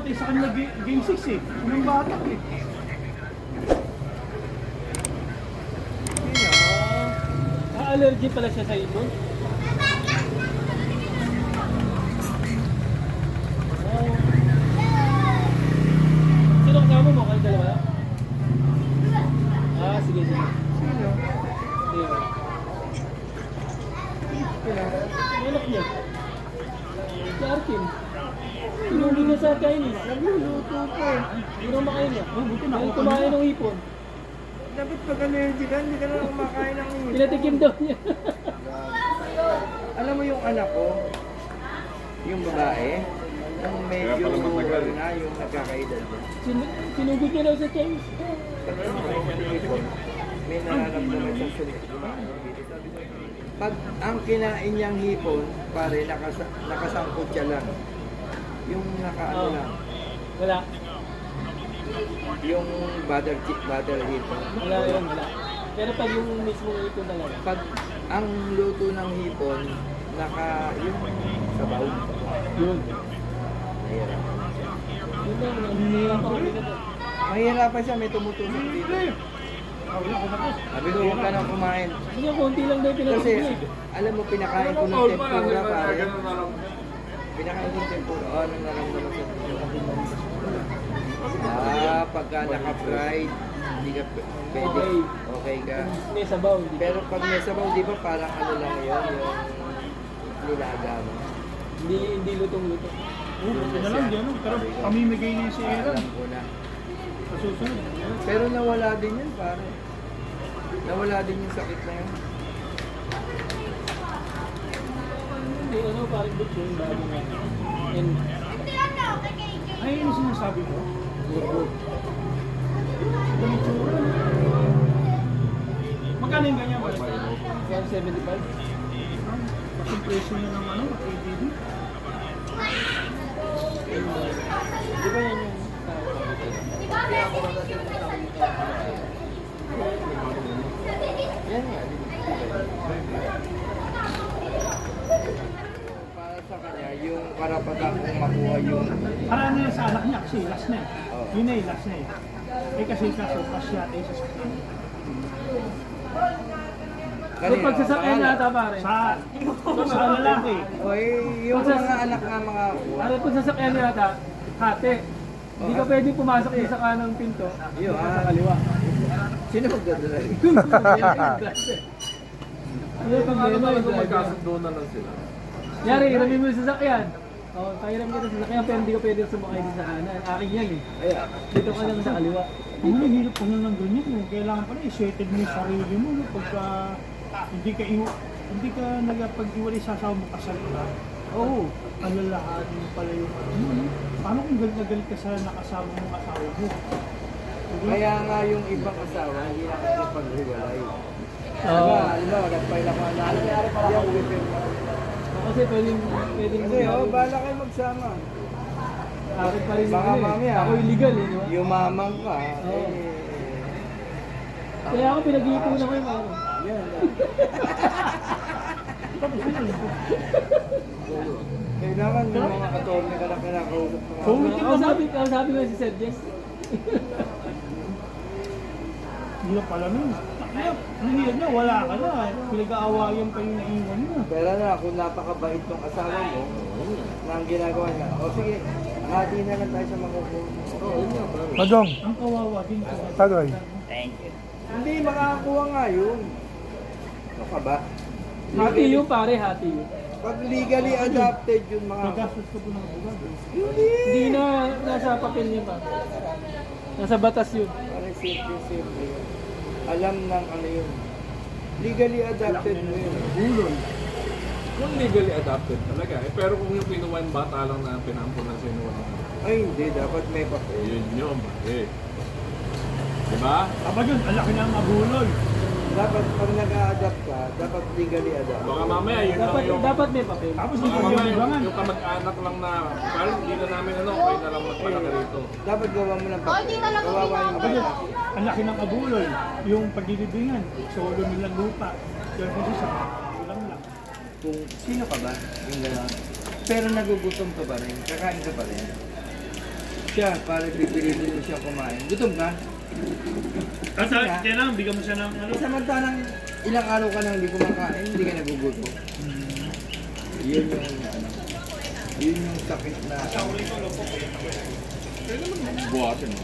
pumatay sa kanya game 6 eh. Unang bata eh. Allergy pala siya sa ibon. Sino kasama mo? Kayo dalawa? Sige. Sino? Sige. Anak niya. Si Arkin. Tinuli niya sa Chinese. Nagluluto ko eh. Hindi na makain niya. Buti na Dahil ako kumain ng hipon. Dapat pag allergy ka, hindi ka na kumakain ng hipon. Pinatikim daw niya. Alam mo yung anak ko, yung babae, yung medyo na, yung nagkakaedad ko. Sinugod niya daw sa Chinese. May nararamdaman sa sulit. Pag ang kinain niyang hipon, pare, nakasangkot siya lang. Yung nakaano lang. Wala. Yung butter hipon. Wala. Pero pag yung mismong hipon talaga. Pag ang luto ng hipon, yung sabaw. Yun. Nahihirapan siya. Yun lang. Nangyayang ako rin ito. Mahihirapan siya, may tumutusok dito. Sabi ko, huwag ka nang kumain. Hindi, konti lang daw Kasi, pinatikim niya. alam mo, pinakain ko ng tempura, pare. Pinakain ko ng tempura. Anong naramdaman sa pagka naka-fried, hindi ka pwede. Okay ka. May sabaw. Hindi. Pero pag may sabaw, di ba parang ano lang yun, yung nilaga mo. Hindi lutong-luto. Buti na lang, di ano? Pero pamimigay niya si Aaron. Alam ko na. Sa susunod. Pero nawala din yun, pare. Nawala din yung sakit na yun. Hindi, parang butso yung bago nga. And, Ay, ano sinasabi mo? Magkano yung ganyan? 175. Kasi presyo niya ng ano, ABD. Di ba yan yung Yan nga. Para sa kanya, yung karapatan kong makuha yung... Para ano yan sa anak niya kasi last na eh. Oo. Yun na eh, last na eh. Eh kasi kaso, pasya eh sa sakyan. May pagsasakyan na ata pare. Sa lalaki. O yung mga anak nga mga kuha. Ano pagsasakyan niya ata? Hati. Hindi ka pwede pumasok din sa kanang pinto. Yun, Sa kaliwa. Sino magdadrive? Ano yung problema yung driver? Magkasundo na lang sila. Yari, iramin mo yung sasakyan. Oo, pahiram kita sa sasakyan pero hindi ka pwede sumakay din sa kanan. Akin yan eh. Ayan. Dito ka lang sa kaliwa. Ang hirap pa na ng ganyan. No? Kailangan pala i-sweated mo yung sarili mo. No? Pagka hindi ka nagpag-iwalay sa asawa mo kasal ka. Oo, alalahanin mo pala yung ano mo. No? Paano kung galit na galit ka sa nakasama mong asawa mo? Kaya nga yung ibang asawa, hindi na kasi paghiwalay. Oo. Diba, nagpail ako na yan, within. Kasi pwedeng Kasi, bahala kayo magsama. akin pa rin Baka yun eh. mamaya, Ako illegal eh, di ba? Yumamang ka, Oo. Kaya ako pinag-iipunan ko yung ano. yan. Kailangan yung mga attorney ka na kinakausap mo. Sabi ko si Sir Jess. Hindi na pala nun. Nangyayad na, wala ka na. Pinag-aawayan pa yung naiwan mo. Pero na, kung napakabait ng asawa mo, na ang ginagawa niya, o sige, hati na lang tayo sa mga Madong, Ang kawawa din ko. tagay. Hindi, makakakuha nga yun. Ano ka ba? Hati yun pare, hati yun. Pag legally adopted yun mga... Nagastos ko po ng abogado. Hindi na nasa papel niya pa. Nasa batas yun. Parang simple. Alam ng ano yun. Legally adopted mo yun. Bulol. Kung legally adopted talaga. Pero kung yung pinuwan bata lang na pinampunan sa inuwan. Ay hindi, dapat may papel. Yun yun. Diba? Aba yun, ang laki ng abuloy. Dapat pag nag-a-adapt ka, dapat legally adapt. Baka mamaya yun lang yung... Dapat may papel. Tapos Baka hindi mamaya pagyabangan. yung kamag-anak lang na... Parang hindi na namin kayo na lang magpalaki rito. Dapat gawa mo ng papel. Kawawa yung Aba yun, bata. ang laki ng abuloy. Yung paglilibingan, solo nilang lupa. Kaya kasi sa kulang lang. Kung sino ka ba, yung gano'n. Pero nagugutom ka pa rin, kakain ka pa rin. siya para pipilitin mo siya kumain. Gutom ka? Kasi kaya lang, bigyan mo siya ng ano. Samantalang ilang araw ka nang hindi kumakain, hindi ka nagugutom. Yun yung ano. Yun yung sakit na Kaya naman buhatin mo.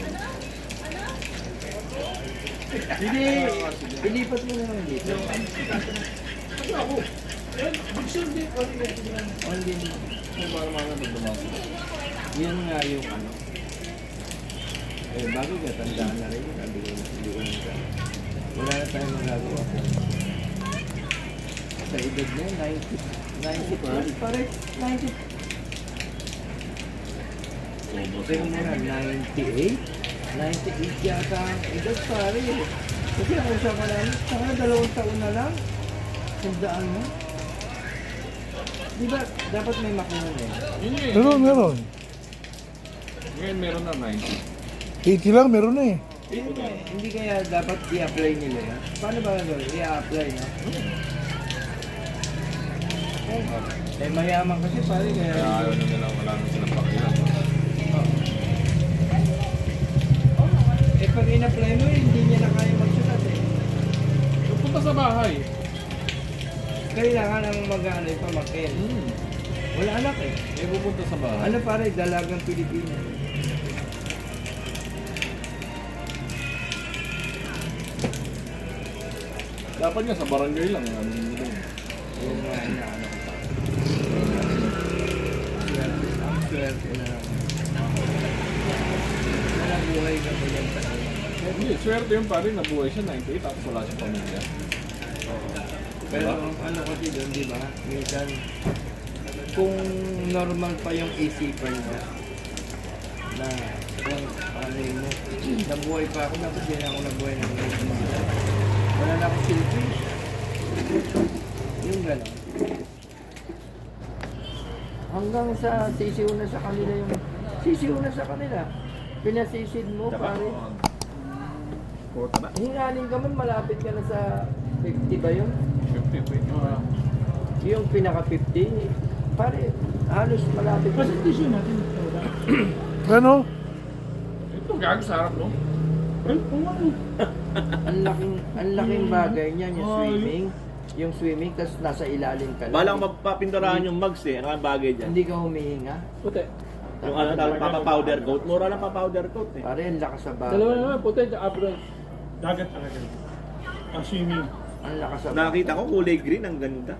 hindi, ilipat mo na lang dito. Kasi ako, hindi ko Only, Kung para mga nagdumasa. yun nga yung ano. Eh, bago ka, tandaan na rin, sabi ko, wala na tayong magagawa. Sa edad niya, 90 pa. Pare, 90. Tingnan mo na, 98? 98 yata ang edad pare. Kasi ang usapan namin, saka 2 taon na lang. Tandaan mo. Di ba, dapat may makinan eh. Yun eh. Meron. Ngayon meron na 90. 80 lang, meron na eh. Hindi kaya dapat i-apply nila yan? Paano ba gagawin? I-apply na? Eh, mayaman kasi pare kaya... Kaya ayaw na nila, wala na silang pakilang. Eh, pag in-apply mo, hindi niya na kaya magsulat eh. Punta sa bahay. Kailangan ang mag-ano yung pamakin. Wala anak eh. Eh, pupunta sa bahay. Ano pare, dalagang Pilipinas. Dapat nga sa barangay lang. Ano nila yun. Yung mga inaano ko pa. Ang swerte na. Wala buhay ka mo yan sa Hindi, swerte yung pare, nabuhay siya 98 tapos wala siyang pamilya. Pero ang ano kasi doon, di ba? Minsan, kung normal pa yung isipan niya, na kung ano yun mo, nabuhay pa ako, dapat din ako nabuhay ng mga. Wala na akong silbi. Yung gano'n. Hanggang sa sisiw na sa kanila yung, sisiw na sa kanila. Pinasisid mo, pare. Kota na. Hingaling ka man, malapit ka na sa 50 ba yun? 50, 20. Yung pinaka 50, pare, halos malapit ka. Presentation natin. Ano? Ito, gago sa harap mo. Ang laking bagay niyan, yung swimming. Yung swimming, tapos nasa ilalim ka lang. Balang mapapinturahan yung mugs eh. Ano ang bagay dyan? Hindi ka humihinga. Puti. Yung ano, papa-powder coat. Mura lang pa-powder coat eh. Pare, ang lakas sa bagay. Dalawa naman, puti at bronze. Dagat talaga. Ang swimming. Ang lakas sa bagay. Nakita ko kulay green, ang ganda.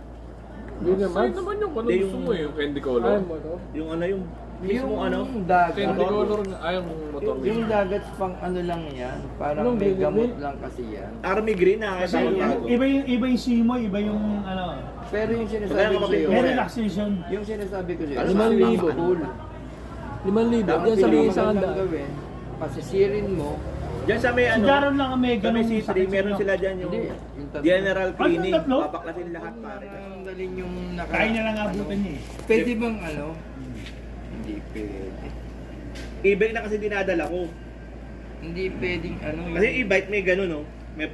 Yun naman. Sa'yo naman yung ano Hindi, gusto yung- mo eh, yung candy Ayaw color. mo to. Yung ano yung mismo ano. dagat. Candy color na ayaw mong motor. Yung dagat pang ano lang yan. Parang Anong may green? gamot lang kasi yan. Army green na Kasi nakita ko. iba yung simoy, iba yung ano. Pero yung sinasabi Kaya ko sa'yo, May relaxation. yung sinasabi ko sa'yo, Ano, swimming 5,000. pool. 5,000. Ang Diyan sa may isang magandang handaan. gawin, pasisirin mo, Diyan sa may Si ano. Jaron lang ang may Sa may ganung C3, sakit sa meron inyo. sila dyan yung hindi, yung tatlo. general cleaning. tatlo? Papaklasin lahat pare. Ang galing yung naka... Kaya niya lang abutan niya eh. Pwede bang ano? Hindi pwede. E-bike na kasi dinadala ko. Hindi pwedeng ano Kasi e-bike may gano'n no. May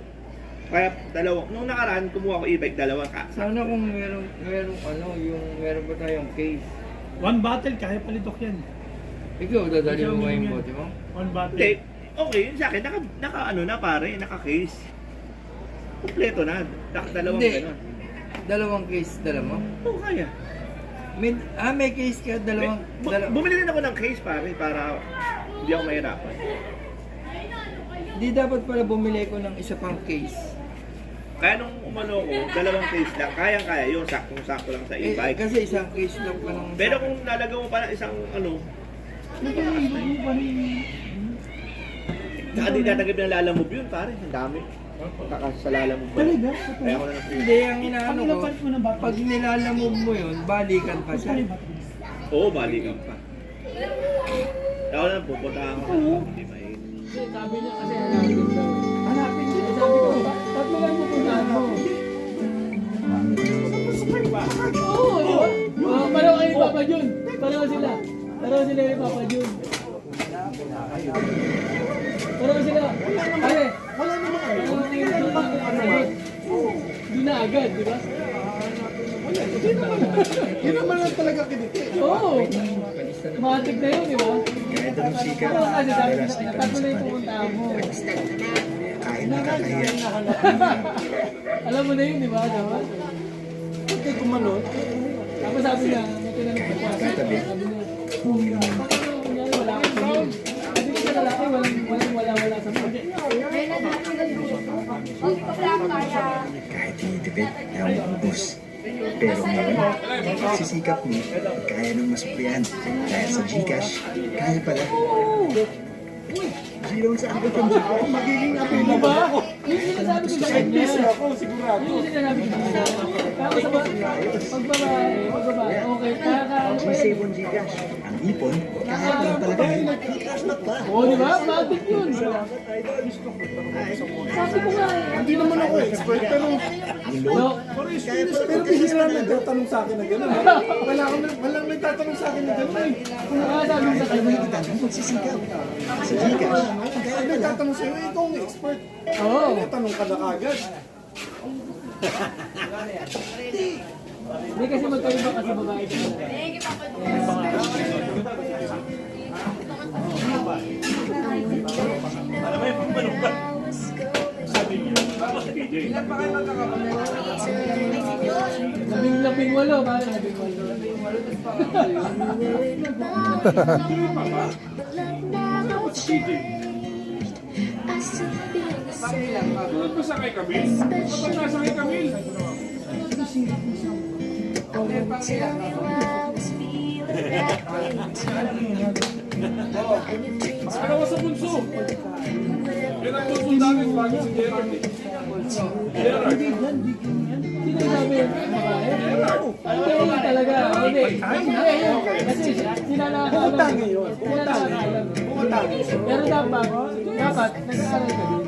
kaya dalawa. Nung nakaraan kumuha ko e-bike, dalawa ka. Sana kung merong ano, yung meron pa tayong case. One bottle, kaya palitok yan. Ikaw, dadali Ikaw, mo ba yung minimum bote mo? One bottle. Hindi. Okay, yun sa akin. Naka ano na pare, naka-case. Kompleto na. Dalawang Hindi. gano'n. Dalawang case, dala mo? Oo, kaya. May case ka, dalawang... Bumili din ako ng case pare para hindi ako mahirapan. Di dapat pala bumili ko ng isa pang case. Kaya nung umano ko, dalawang case lang. Kayang-kaya yun, saktong-sakto lang sa Eh, e-bike. kasi isang case lang pa lang. Pero kung lalagaw mo pala isang ano, saka di tatagib ng lalamove yun pare. Ang dami. Sa lalamove ba? Talaga? Kaya ako na lang. Hindi, ang inaano ko, Pag-ilapan mo ng bottle. pag nilalamove mo yun, balikan pa siya. Oo, balikan pa. Ako na lang pupuntahan ko. Hindi mainit. Sabi niya kasi hanapin daw. Hanapin din. Sabi ko, tatlo lang pupuntahan mo. Oo, di ba? Pareho kayo ni Papa Jun. Pareho sila ni Papa Jun. Pareho sila. Pare, Wala naman kayo. Hindi na agad, di ba? Yun naman lang talaga kiniti. Oo. Matik na yun, di ba? Kahit anong sikat, Pero kasi sabi madalas na, di pa tatlo na yung nasapat. pupuntahan mo. Kahit nakakahiya. Alam mo na yun, di ba? Dapat. Pagka kumanot, Tapos sabi niya, may tinanong ko pa. Katabi. Sabi niya, kunyari wala ka sa yun. Sabi ko sa lalaki, wala sa mga. Kahit tinitipid, ayaw ubus. Pero ngayon, sisikap mo, kaya nang masuklian. Dahil sa Gcash, kaya pala. Zero sa akin from Gcash. magiging apil Di na ba? ba? Yung sinasabi ko sa kanya. Ako, sigurado. Yung sinasabi ko sa kanya. Tapos sa pagbabae, okay. G-Save on Gcash. Ang ipon, kaya pala talaga. Cash pa. Oo, di ba? Matik yun. Sabi ko nga eh. Hindi naman ako expert, pero No, pero bihira nagtatanong sa akin na gano'n. Walang nagtatanong sa akin na gano'n eh. kaya sabi ko sa kanya. Ang pagsisikap. Sa Gcash, Kaya nagtatanong sa'yo, ikaw ang expert. Oo. Tanong ka na kagad. Hindi kasi magkaiba kasi babae ko. Labing walo, parang labing walo. Tulad ba sa kay Camille? Kapag nasa kay Camille? Ano ka sa bunso? Yan ang bunso namin lagi si Gerard eh. Gerard. Sino yung sabi? Babae? Hindi, talaga. Hindi. Kasi sila nakakaalam. Sila nakakaalam. Pero dapat, nag-aaral ka din.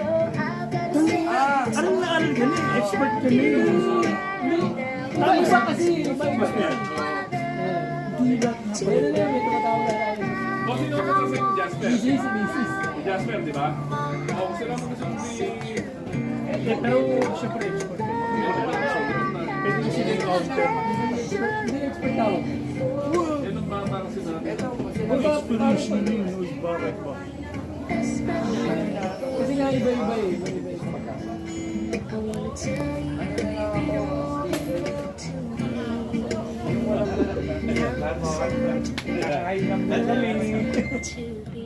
Anong naaral ka na? Expert ka na. Iba kasi, iba. Pero na may tumatawag na tayo. O sino ka sa si Jasper? Business. Si Jasper, di ba? O sila mo kasi Pero siyempre expert ka. Pwede ko sila i-counter. Hindi expert tao. yan ang bata kasi natin. Experience na yun. Bakit ba? Kasi nga iba-iba eh. Iba-iba. Nakakain lang mo.